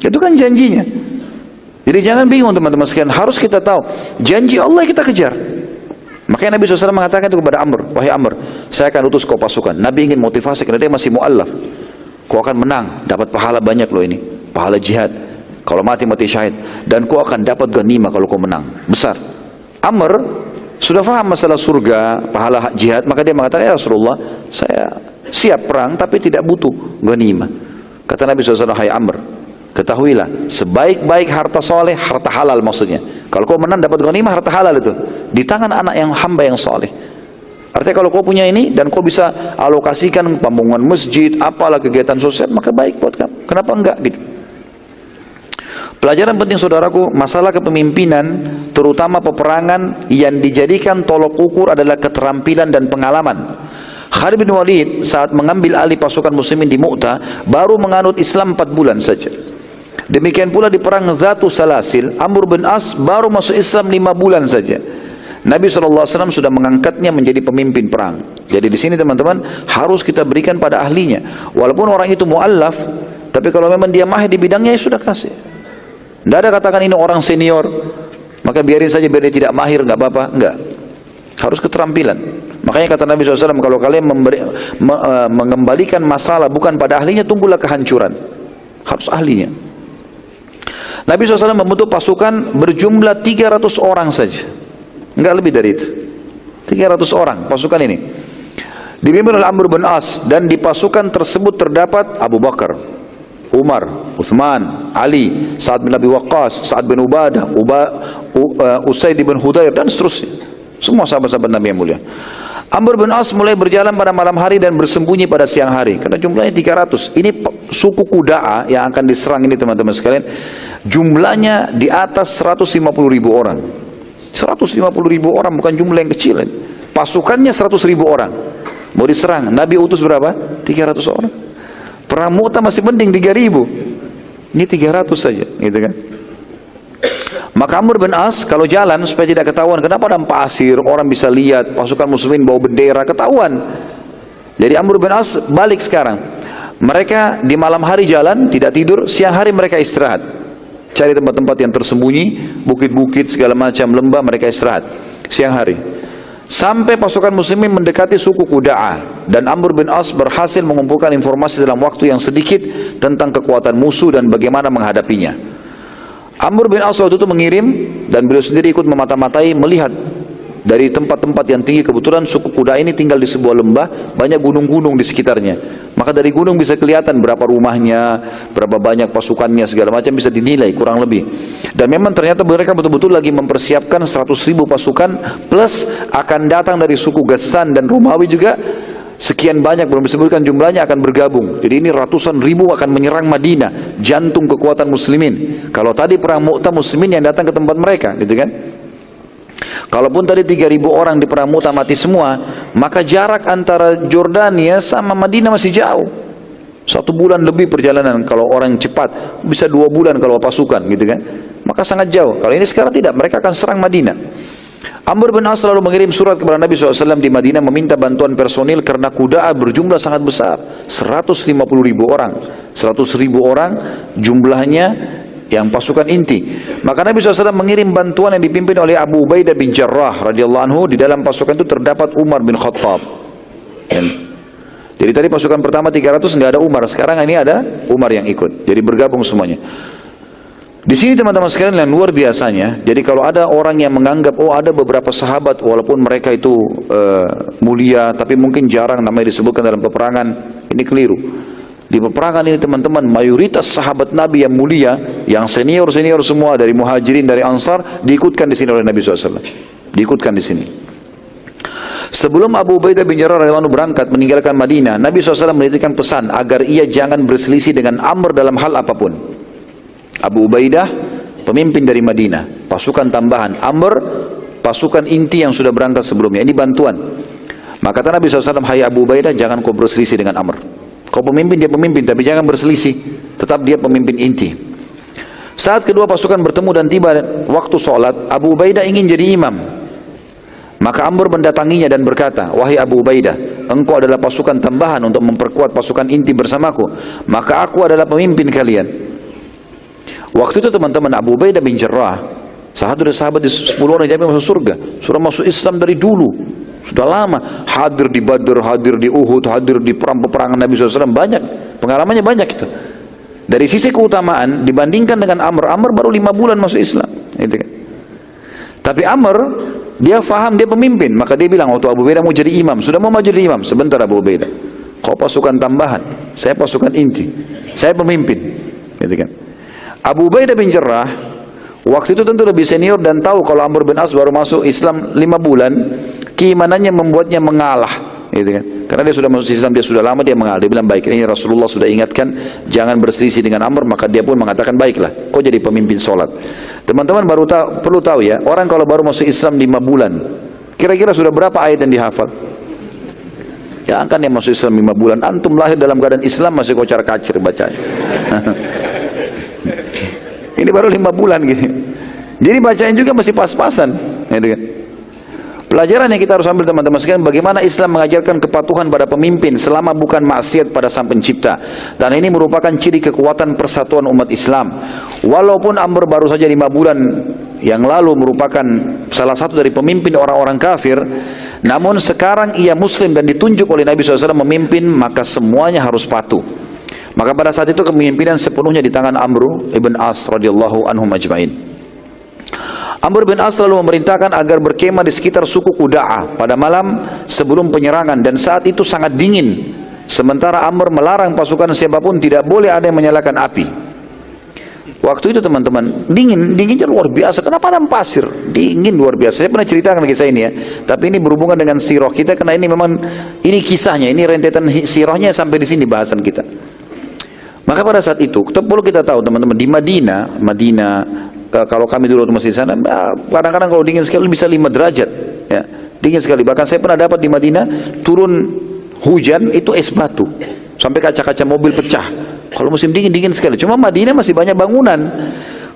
Itu kan janjinya. Jadi jangan bingung teman-teman sekalian, harus kita tahu janji Allah kita kejar. Makanya Nabi SAW mengatakan itu kepada Amr, wahai Amr, saya akan utus kau pasukan. Nabi ingin motivasi karena dia masih mu'allaf. Kau akan menang, dapat pahala banyak loh ini, pahala jihad. Kalau mati syahid. Dan kau akan dapat ghanimah kalau kau menang, besar. Amr sudah faham masalah surga, pahala jihad, maka dia mengatakan, ya Rasulullah, saya siap perang tapi tidak butuh ghanimah. Kata Nabi SAW, hai Amr, ketahuilah, sebaik-baik harta soleh, harta halal maksudnya. Kalau kau menang dapat ghanimah, harta halal itu di tangan anak yang hamba yang soleh. Artinya kalau kau punya ini dan kau bisa alokasikan pembangunan masjid, apalah kegiatan sosial, maka baik buat kamu. Kenapa enggak gitu? Pelajaran penting saudaraku, masalah kepemimpinan, terutama peperangan, yang dijadikan tolok ukur adalah keterampilan dan pengalaman. Khalid bin Walid saat mengambil alih pasukan muslimin di Mu'tah baru menganut Islam 4 bulan saja. Demikian pula di perang Dzatu Salasil, Amr bin As baru masuk Islam 5 bulan saja. Nabi SAW sudah mengangkatnya menjadi pemimpin perang. Jadi di sini teman-teman harus kita berikan pada ahlinya. Walaupun orang itu mu'allaf, tapi kalau memang dia mahir di bidangnya, ya sudah kasih. Tidak ada katakan ini orang senior, maka biarin saja biar dia tidak mahir, nggak apa-apa. Enggak. Harus keterampilan. Makanya kata Nabi SAW, kalau kalian mengembalikan masalah bukan pada ahlinya, tunggulah kehancuran. Harus ahlinya. Nabi SAW membentuk pasukan berjumlah 300 orang saja. Enggak lebih dari itu. 300 orang pasukan ini. Dipimpin oleh Amr bin As, dan di pasukan tersebut terdapat Abu Bakar, Umar, Uthman, Ali, Sa'ad bin Abi Waqqas, Sa'ad bin Ubadah, Usaid bin Hudayr, dan seterusnya. Semua sahabat-sahabat Nabi yang mulia. Amr bin As mulai berjalan pada malam hari dan bersembunyi pada siang hari. Karena jumlahnya 300. Ini suku Qudaa yang akan diserang ini teman-teman sekalian. Jumlahnya di atas 150.000 orang. 150.000 orang bukan jumlah yang kecil. Pasukannya 100.000 orang. Mau diserang. Nabi utus berapa? 300 orang. Perang Mu'tah masih penting 3.000. Ini 300 saja. Gitu kan. Maka Amr bin As kalau jalan supaya tidak ketahuan, kenapa ada pasir, orang bisa lihat, pasukan muslimin bawa bendera, ketahuan. Jadi Amr bin As balik sekarang. Mereka di malam hari jalan, tidak tidur, siang hari mereka istirahat. Cari tempat-tempat yang tersembunyi, bukit-bukit segala macam lembah, mereka istirahat siang hari. Sampai pasukan muslimin mendekati suku Qudaa, dan Amr bin As berhasil mengumpulkan informasi dalam waktu yang sedikit tentang kekuatan musuh dan bagaimana menghadapinya. Amr bin As waktu itu mengirim, dan beliau sendiri ikut memata-matai, melihat dari tempat-tempat yang tinggi. Kebetulan suku Qudaa ini tinggal di sebuah lembah, banyak gunung-gunung di sekitarnya. Maka dari gunung bisa kelihatan berapa rumahnya, berapa banyak pasukannya, segala macam bisa dinilai kurang lebih. Dan memang ternyata mereka betul-betul lagi mempersiapkan 100.000 pasukan, plus akan datang dari suku Ghassan dan Romawi juga. Sekian banyak, belum disebutkan jumlahnya, akan bergabung. Jadi ini ratusan ribu akan menyerang Madinah, jantung kekuatan muslimin. Kalau tadi perang Mu'tah, muslimin yang datang ke tempat mereka, gitu kan. Kalaupun tadi 3.000 orang di perang Mu'tah mati semua, maka jarak antara Jordania sama Madinah masih jauh. 1 bulan lebih perjalanan kalau orang cepat, bisa 2 bulan kalau pasukan, gitu kan. Maka sangat jauh. Kalau ini sekarang tidak, mereka akan serang Madinah. Amr bin As selalu mengirim surat kepada Nabi SAW di Madinah meminta bantuan personil karena Qudaa berjumlah sangat besar, 150.000 orang, 100.000 orang jumlahnya yang pasukan inti. Maka Nabi SAW mengirim bantuan yang dipimpin oleh Abu Ubaidah bin Jarrah radhiyallahu anhu. Di dalam pasukan itu terdapat Umar bin Khattab. Jadi tadi pasukan pertama 300 nggak ada Umar, sekarang ini ada Umar yang ikut. Jadi bergabung semuanya. Di sini teman-teman sekalian yang luar biasanya, jadi kalau ada orang yang menganggap, oh ada beberapa sahabat walaupun mereka itu mulia, tapi mungkin jarang namanya disebutkan dalam peperangan, ini keliru. Di peperangan ini teman-teman, mayoritas sahabat Nabi yang mulia, yang senior-senior semua dari Muhajirin, dari Ansar, diikutkan di sini oleh Nabi SAW. Diikutkan di sini. Sebelum Abu Ubaidah bin Jarrah radhiyallahu anhu berangkat meninggalkan Madinah, Nabi SAW menitipkan pesan agar ia jangan berselisih dengan Amr dalam hal apapun. Abu Ubaidah pemimpin dari Madinah, pasukan tambahan. Amr pasukan inti yang sudah berangkat sebelumnya. Ini bantuan. Maka kata Nabi SAW, hai Abu Ubaidah, jangan kau berselisih dengan Amr. Kau pemimpin, dia pemimpin, tapi jangan berselisih. Tetap dia pemimpin inti. Saat kedua pasukan bertemu dan tiba waktu sholat, Abu Ubaidah ingin jadi imam. Maka Amr mendatanginya dan berkata, wahai Abu Ubaidah, engkau adalah pasukan tambahan untuk memperkuat pasukan inti bersamaku. Maka aku adalah pemimpin kalian. Waktu itu teman-teman, Abu Ubaidah bin Jarrah, salah satu dari sahabat di 10 orang yang masuk surga, sudah masuk Islam dari dulu, sudah lama, hadir di Badr, hadir di Uhud, hadir di perang-peperangan Nabi SAW, banyak, pengalamannya banyak itu. Dari sisi keutamaan dibandingkan dengan Amr, Amr baru 5 bulan masuk Islam, gitu kan. Tapi Amr, dia faham dia pemimpin, maka dia bilang waktu Abu Ubaidah mau jadi imam, sudah mau maju jadi imam, sebentar Abu Ubaidah, kau pasukan tambahan, saya pasukan inti, saya pemimpin, gitu kan. Abu Ubaidah bin Jarrah waktu itu tentu lebih senior dan tahu kalau Amr bin As baru masuk Islam 5 bulan, keimanannya membuatnya mengalah, gitu kan. Karena dia sudah masuk Islam, dia sudah lama, dia mengalah. Dia bilang, baik, ini Rasulullah sudah ingatkan jangan berselisih dengan Amr, maka dia pun mengatakan, baiklah, kau jadi pemimpin sholat. Teman-teman perlu tahu ya, orang kalau baru masuk Islam 5 bulan, kira-kira sudah berapa ayat yang dihafal? Ya kan yang masuk Islam 5 bulan, antum lahir dalam keadaan Islam masih kocar-kacir bacanya. Ini baru 5 bulan gitu. Jadi bacaan juga masih pas-pasan, gitu kan. Pelajaran yang kita harus ambil teman-teman sekalian, bagaimana Islam mengajarkan kepatuhan pada pemimpin selama bukan maksiat pada Sang Pencipta. Dan ini merupakan ciri kekuatan persatuan umat Islam. Walaupun Amr baru saja 5 bulan yang lalu merupakan salah satu dari pemimpin orang-orang kafir, namun sekarang ia muslim dan ditunjuk oleh Nabi SAW memimpin, maka semuanya harus patuh. Maka pada saat itu kepemimpinan sepenuhnya di tangan Amr ibn As radhiyallahu anhum ajma'in. Amr bin As lalu memerintahkan agar berkemah di sekitar suku Quda'ah pada malam sebelum penyerangan, dan saat itu sangat dingin. Sementara Amr melarang pasukan siapapun tidak boleh ada yang menyalakan api. Waktu itu teman-teman, dinginnya luar biasa. Kenapa padang pasir? Dingin luar biasa. Saya pernah ceritakan kisah ini ya. Tapi ini berhubungan dengan sirah kita karena ini memang ini kisahnya, ini rentetan sirahnya sampai di sini bahasan kita. Maka pada saat itu, perlu kita tahu teman-teman, di Madinah, kalau kami dulu masih di sana, kadang-kadang kalau dingin sekali bisa 5 derajat, ya, dingin sekali. Bahkan saya pernah dapat di Madinah turun hujan itu es batu, sampai kaca-kaca mobil pecah. Kalau musim dingin sekali. Cuma Madinah masih banyak bangunan.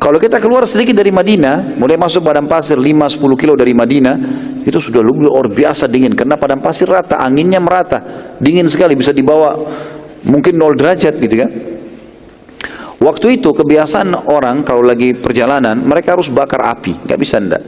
Kalau kita keluar sedikit dari Madinah, mulai masuk padang pasir 5-10 kilo dari Madinah, itu sudah luar biasa dingin. Karena padang pasir rata, anginnya merata, dingin sekali, bisa dibawa mungkin 0 derajat gitu kan. Waktu itu kebiasaan orang kalau lagi perjalanan, mereka harus bakar api, nggak bisa enggak,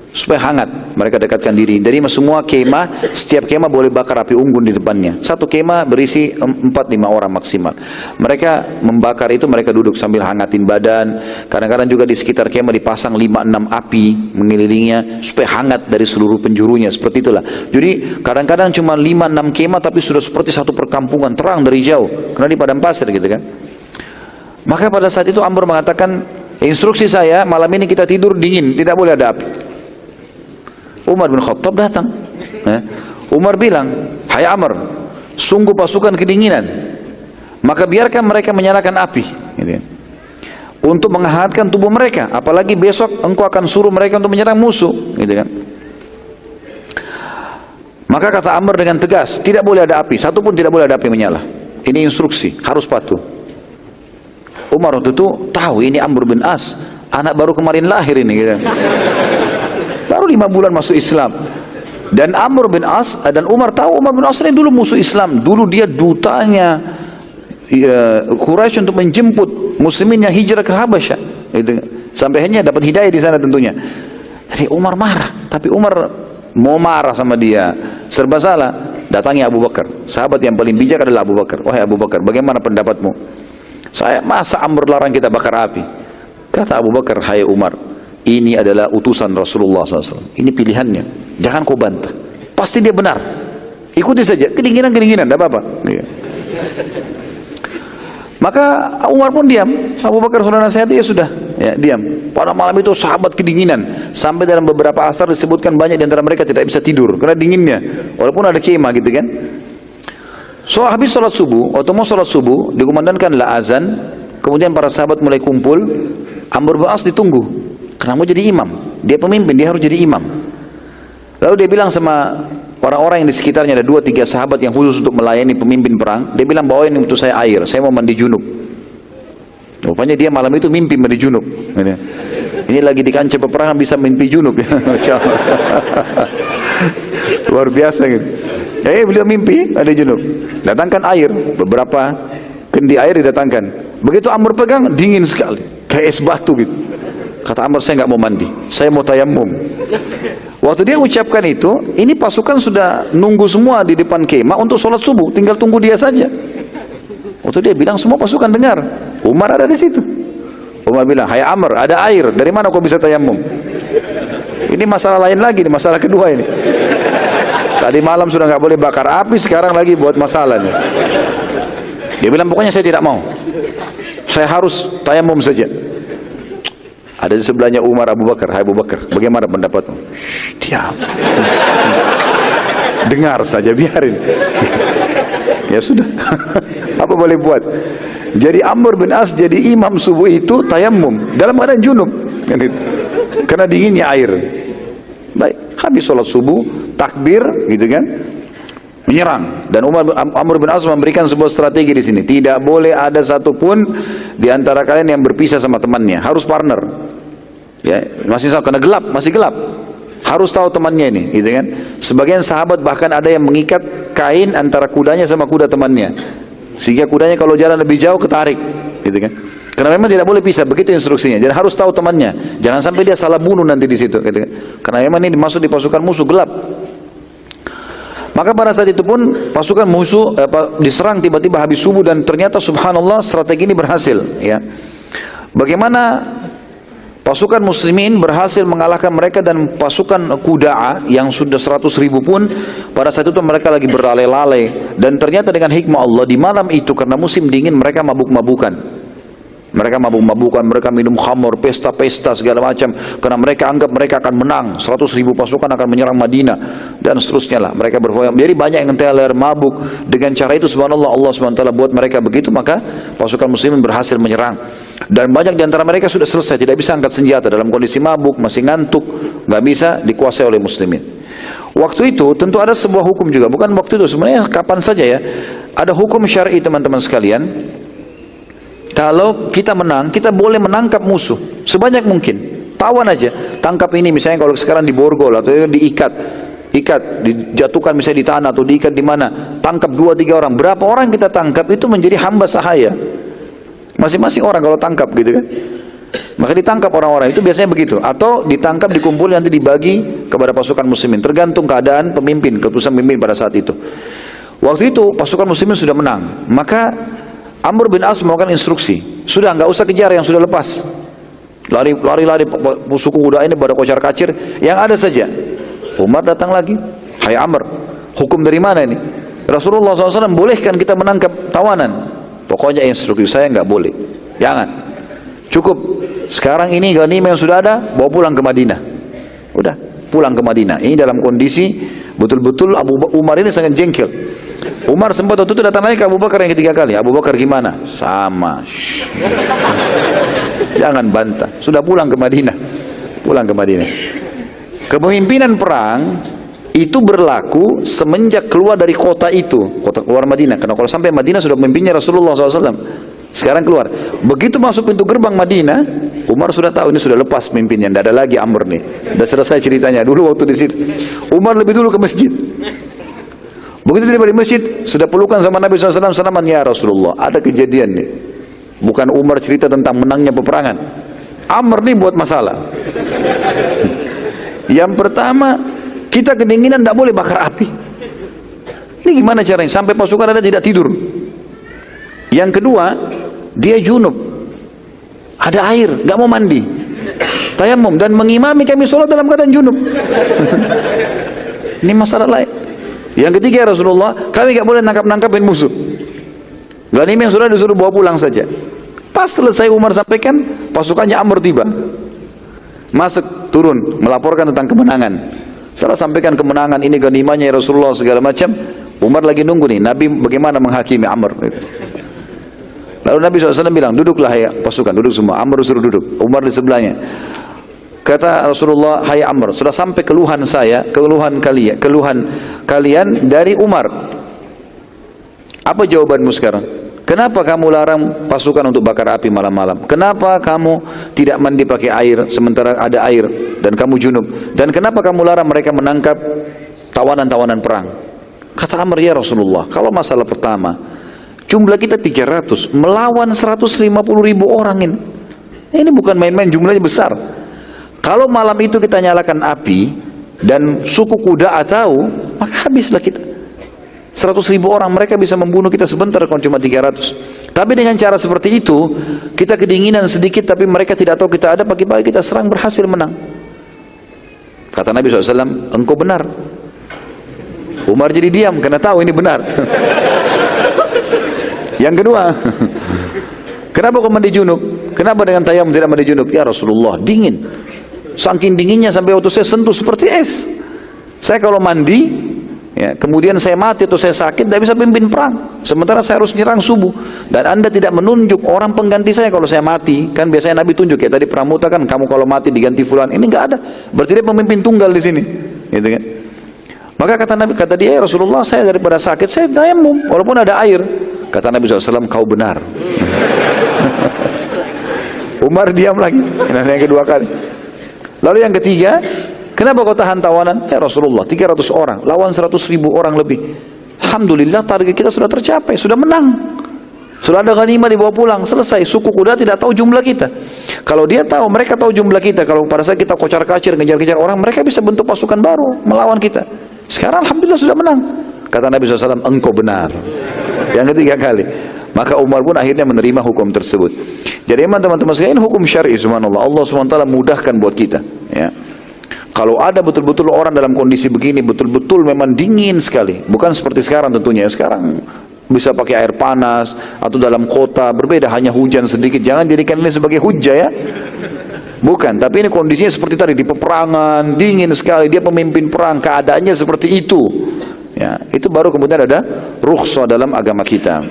supaya hangat. Mereka dekatkan diri. Dari semua kemah, setiap kemah boleh bakar api unggun di depannya. Satu kemah berisi 4-5 orang maksimal. Mereka membakar itu, mereka duduk sambil hangatin badan. Kadang-kadang juga di sekitar kemah dipasang 5-6 api mengelilinginya supaya hangat dari seluruh penjurunya. Seperti itulah. Jadi kadang-kadang cuma 5-6 kemah tapi sudah seperti satu perkampungan, terang dari jauh. Karena di padang pasir gitu kan. Maka pada saat itu Amr mengatakan, instruksi saya malam ini kita tidur dingin, tidak boleh ada api. Umar bin Khattab datang. Umar bilang, hai Amr, sungguh pasukan kedinginan, maka biarkan mereka menyalakan api, gitu, untuk menghangatkan tubuh mereka. Apalagi besok engkau akan suruh mereka untuk menyerang musuh, gitu kan. Maka kata Amr dengan tegas, tidak boleh ada api, satu pun tidak boleh ada api menyala. Ini instruksi, harus patuh. Umar waktu itu tahu ini Amr bin As, anak baru kemarin lahir ini gitu. Baru 5 bulan masuk Islam. Dan Amr bin As dan Umar tahu Umar bin As ini dulu musuh Islam. Dulu dia dutanya Quraisy untuk menjemput muslimin yang hijrah ke Habasyah. Gitu. Sampai hanya dapat hidayah di sana tentunya. Jadi Umar marah, tapi Umar mau marah sama dia serba salah. Datangi Abu Bakar. Sahabat yang paling bijak adalah Abu Bakar. Wahai Abu Bakar, bagaimana pendapatmu? Masa Amr larang kita bakar api? Kata Abu Bakar, hai Umar, ini adalah utusan Rasulullah SAW. Ini pilihannya, jangan kau bantah. Pasti dia benar, ikuti saja. Kedinginan, tidak apa-apa. Maka Umar pun diam. Abu Bakar sudah nasihat, dia sudah ya, diam. Pada malam itu sahabat kedinginan, sampai dalam beberapa asar disebutkan banyak di antara mereka tidak bisa tidur karena dinginnya, walaupun ada kemah gitu kan. So habis sholat subuh, waktu mau sholat subuh, dikumandangkanlah azan. Kemudian para sahabat mulai kumpul. Amr bin As ditunggu, karena mau jadi imam. Dia pemimpin, dia harus jadi imam. Lalu dia bilang sama orang-orang yang di sekitarnya, ada 2-3 sahabat yang khusus untuk melayani pemimpin perang. Dia bilang, bawain untuk saya air, saya mau mandi junub. Rupanya dia malam itu mimpi mandi junub. Ini lagi di kancah peperangan bisa mimpi junub ya. Masya Allah. Luar biasa gitu. Beliau mimpi ada junub. Datangkan air, beberapa Kendi air didatangkan. Begitu Amr pegang, dingin sekali, kayak es batu gitu. Kata Amr, saya nggak mau mandi, saya mau tayammum. Waktu dia ucapkan itu, ini pasukan sudah nunggu semua di depan kemah untuk sholat subuh, tinggal tunggu dia saja. Waktu dia bilang, semua pasukan dengar, Umar ada di situ. Umar bilang, hai Amr, ada air, dari mana kau bisa tayammum? Ini masalah lain lagi, ini masalah kedua ini. Tadi malam sudah nggak boleh bakar api, sekarang lagi buat masalah nih. Dia bilang, pokoknya saya tidak mau, saya harus tayammum saja. Ada di sebelahnya Umar, Abu Bakar. Hai Abu Bakar, bagaimana pendapatmu? Diam. Dengar saja, biarin. Ya sudah. Apa boleh buat? Jadi Amr bin As jadi imam subuh itu tayammum dalam keadaan junub. Karena dinginnya air. Baik, habis sholat subuh, takbir, gitu kan? Menyerang. Dan Amr bin As memberikan sebuah strategi di sini. Tidak boleh ada satupun di antara kalian yang berpisah sama temannya. Harus partner. Ya, masih karena gelap, masih gelap. Harus tahu temannya ini, gitu kan? Sebagian sahabat bahkan ada yang mengikat kain antara kudanya sama kuda temannya. Sehingga kudanya kalau jalan lebih jauh ketarik, gitu kan? Karena memang tidak boleh pisah, begitu instruksinya. Jadi harus tahu temannya. Jangan sampai dia salah bunuh nanti di situ, gitu kan? Karena memang ini dimasuk di pasukan musuh gelap. Maka pada saat itu pun pasukan musuh diserang tiba-tiba habis subuh dan ternyata subhanallah strategi ini berhasil. Ya, bagaimana pasukan muslimin berhasil mengalahkan mereka dan pasukan Qudaa yang sudah 100.000 pun pada saat itu mereka lagi berlalai-lalai dan ternyata dengan hikmah Allah di malam itu karena musim dingin mereka mabuk-mabukan. Mereka mabuk-mabukan, mereka minum khamr, pesta-pesta segala macam karena mereka anggap mereka akan menang, 100.000 pasukan akan menyerang Madinah dan seterusnya lah. Mereka berfoya. Jadi banyak yang teler, mabuk. Dengan cara itu subhanallah Allah SWT buat mereka begitu, maka pasukan muslimin berhasil menyerang. Dan banyak di antara mereka sudah selesai, tidak bisa angkat senjata dalam kondisi mabuk, masih ngantuk, nggak bisa dikuasai oleh muslimin. Waktu itu tentu ada sebuah hukum juga, bukan waktu itu, sebenarnya kapan saja ya. Ada hukum syar'i teman-teman sekalian. Kalau kita menang, kita boleh menangkap musuh sebanyak mungkin. Tawan aja, tangkap ini misalnya kalau sekarang di borgol atau diikat, dijatuhkan misalnya di tanah atau diikat di mana, tangkap 2-3 orang. Berapa orang kita tangkap itu menjadi hamba sahaya. Masing-masing orang kalau tangkap gitu kan. Maka ditangkap orang-orang itu biasanya begitu. Atau ditangkap, dikumpul, nanti dibagi kepada pasukan muslimin. Tergantung keadaan pemimpin, keputusan pemimpin pada saat itu. Waktu itu pasukan muslimin sudah menang. Maka Amr bin As melakukan instruksi. Sudah nggak usah kejar yang sudah lepas. Lari musuh kuda ini pada kocar kacir. Yang ada saja. Umar datang lagi. Hai Amr, hukum dari mana ini? Rasulullah SAW bolehkan kita menangkap tawanan. Pokoknya instruksi saya nggak boleh. Jangan. Cukup. Sekarang ini ghanimah yang sudah ada, bawa pulang ke Madinah. Udah, pulang ke Madinah. Ini dalam kondisi betul-betul Umar ini sangat jengkel. Umar sempat waktu itu datang lagi ke Abu Bakar yang ketiga kali. Abu Bakar gimana? Sama. Jangan bantah. Sudah pulang ke Madinah. Pulang ke Madinah. Kepemimpinan perang itu berlaku semenjak keluar dari kota itu, kota keluar Madinah. Karena kalau sampai Madinah sudah memimpinnya Rasulullah SAW. Sekarang keluar. Begitu masuk pintu gerbang Madinah, Umar sudah tahu ini sudah lepas pemimpinnya. Tidak ada lagi Amr nih. Sudah selesai ceritanya. Dulu waktu di situ, Umar lebih dulu ke masjid. Begitu tiba di masjid, sudah pelukan sama Nabi SAW, salaman, ya Rasulullah, ada kejadian nih. Bukan Umar cerita tentang menangnya peperangan. Amr nih buat masalah. Yang pertama, kita kedinginan tidak boleh bakar api. Ini gimana caranya? Sampai pasukan ada tidak tidur. Yang kedua, dia junub. Ada air, nggak mau mandi. Tayammum dan mengimami kami sholat dalam keadaan junub. Ini masalah lain. Yang ketiga ya Rasulullah, kami nggak boleh nangkap-nangkapin musuh. Ghanimah yang sudah disuruh bawa pulang saja. Pas selesai Umar sampaikan, pasukannya Amr tiba. Masuk, turun, melaporkan tentang kemenangan. Setelah sampaikan kemenangan, ini ghanimahnya ya Rasulullah segala macam. Umar lagi nunggu nih, Nabi bagaimana menghakimi Amr. Lalu Nabi SAW bilang, duduklah ya pasukan, duduk semua. Amr suruh duduk, Umar di sebelahnya. Kata Rasulullah, hai Amr, sudah sampai keluhan saya, keluhan kalian dari Umar. Apa jawabanmu sekarang? Kenapa kamu larang pasukan untuk bakar api malam-malam? Kenapa kamu tidak mandi pakai air sementara ada air dan kamu junub? Dan kenapa kamu larang mereka menangkap tawanan-tawanan perang? Kata Amr, ya Rasulullah, kalau masalah pertama, Jumlah kita 300 melawan 150.000 orang ini. Ini bukan main-main, jumlahnya besar. Kalau malam itu kita nyalakan api dan suku kuda tahu, maka habislah kita. 100.000 orang, mereka bisa membunuh kita sebentar kalau cuma 300. Tapi dengan cara seperti itu, kita kedinginan sedikit, tapi mereka tidak tahu kita ada, pagi-pagi kita serang, berhasil menang. Kata Nabi SAW, engkau benar. Umar jadi diam, karena tahu ini benar. Yang kedua, kenapa kau mandi junub? Kenapa dengan tayamum tidak mandi junub? Ya Rasulullah, dingin. Saking dinginnya sampai waktu saya sentuh seperti es. Saya kalau mandi, ya, kemudian saya mati atau saya sakit, tidak bisa pimpin perang. Sementara saya harus nyerang subuh. Dan Anda tidak menunjuk orang pengganti saya kalau saya mati. Kan biasanya Nabi tunjuk, ya tadi pramuta kan, kamu kalau mati diganti fulan. Ini nggak ada. Berarti dia pemimpin tunggal di sini. Gitu kan? Maka kata dia, ya Rasulullah, saya daripada sakit, saya tayamum, walaupun ada air. Kata Nabi SAW, kau benar. Umar diam lagi. Yang kedua kali. Lalu yang ketiga, kenapa kau tahan tawanan? Ya Rasulullah, 300 orang, lawan 100.000 orang lebih. Alhamdulillah, target kita sudah tercapai, sudah menang. Sudah ada ghanimah dibawa pulang, selesai. Suku kuda tidak tahu jumlah kita. Kalau dia tahu, mereka tahu jumlah kita. Kalau pada saat kita kocar-kacir, ngejar-ngejar orang, mereka bisa bentuk pasukan baru, melawan kita. Sekarang Alhamdulillah sudah menang. Kata Nabi SAW, engkau benar. Yang ketiga kali. Maka Umar pun akhirnya menerima hukum tersebut. Jadi teman-teman sekalian, hukum syar'i subhanallah, Allah SWT mudahkan buat kita, ya. Kalau ada betul-betul orang dalam kondisi begini, betul-betul memang dingin sekali. Bukan seperti sekarang tentunya. Sekarang bisa pakai air panas, atau dalam kota, berbeda, hanya hujan sedikit. Jangan jadikan ini sebagai hujah, ya. Bukan, tapi ini kondisinya seperti tadi, di peperangan, dingin sekali, dia pemimpin perang, keadaannya seperti itu. Ya, itu baru kemudian ada rukhsah dalam agama kita.